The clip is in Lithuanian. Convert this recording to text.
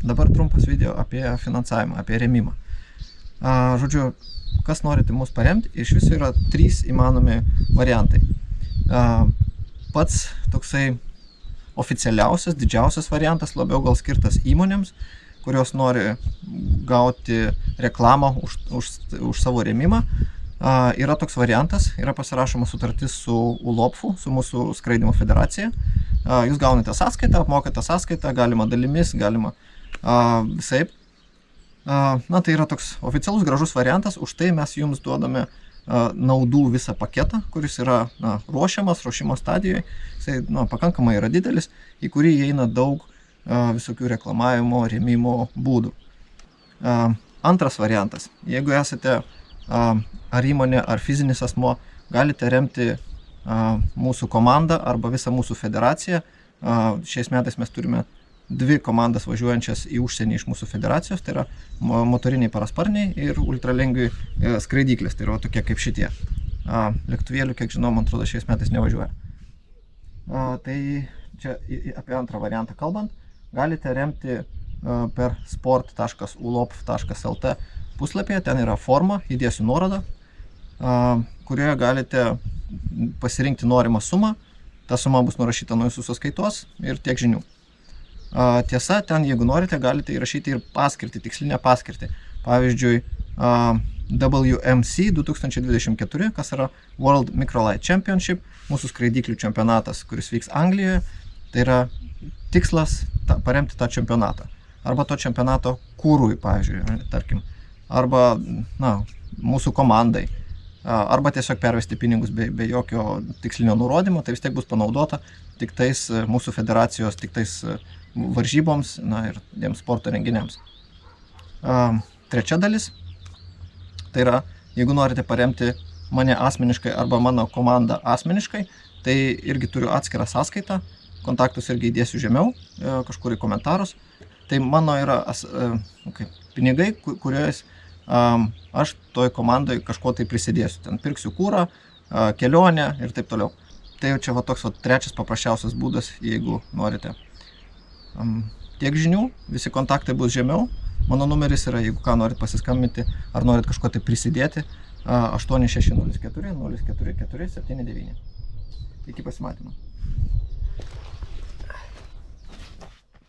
dabar trumpas video apie finansavimą, apie rėmimą. Žodžiu, kas norite mus paremti, iš viso yra 3 įmanomi variantai. Pats toksai oficialiausias, didžiausias variantas, labiau gal skirtas įmonėms, kurios nori gauti reklamą už savo rėmimą. Yra toks variantas, yra pasirašoma sutartis su ULOPFu, su mūsų skraidymo federacija. Jūs gaunate sąskaitą, apmokate sąskaitą, galima dalimis, galima visaip. Na, tai yra toks oficialus gražus variantas, už tai mes jums duodame naudų visą paketą, kuris yra ruošimo stadijoje. Jisai pakankamai yra didelis, į kurį įeina daug visokių reklamavimo, rėmimo būdų. Antras variantas. Jeigu esate ar įmonė, ar fizinis asmuo, galite remti mūsų komandą arba visą mūsų federaciją. Šiais metais mes turime 2 komandas važiuojančias į užsienį iš mūsų federacijos, tai yra motoriniai parasparniai ir ultralengvi skraidyklės, tai yra tokie kaip šitie. Lėktuvėlių, kiek žinau, man atrodo, šiais metais nevažiuoja. Tai čia apie antrą variantą kalbant, galite remti per sport.ulopf.lt puslapyje, ten yra forma, įdėsiu nuorodą, kurioje galite pasirinkti norimą sumą, ta suma bus nurašyta nuo jūsų sąskaitos ir tiek žinių. Tiesa, ten, jeigu norite, galite įrašyti ir paskirtį, tikslinę paskirtį. Pavyzdžiui, WMC 2024, kas yra World Microlight Championship, mūsų skraidyklių čempionatas, kuris vyks Anglijoje. Tai yra tikslas paremti tą čempionatą. Arba to čempionato kūrui, pavyzdžiui, tarkim. Arba mūsų komandai. Arba tiesiog pervesti pinigus be jokio tikslinio nurodymo, tai vis tiek bus panaudota tik tais mūsų federacijos, tik tais varžyboms ir tiems sporto renginiams. Trečia dalis, tai yra, jeigu norite paremti mane asmeniškai arba mano komandą asmeniškai, tai irgi turiu atskirą sąskaitą, kontaktus irgi įdėsiu žemiau, kažkur į komentarus. Tai mano yra pinigai, kuriais aš toj komandai kažko tai prisidėsiu. Ten pirksiu kūrą, kelionę ir taip toliau. Tai jau čia toks trečias paprasčiausias būdas, jeigu norite. Tiek žinių, visi kontaktai bus žemiau. Mano numeris yra, jeigu ką norit pasiskambinti, ar norit kažko tai prisidėti, 8604 044 79. Iki pasimatymo.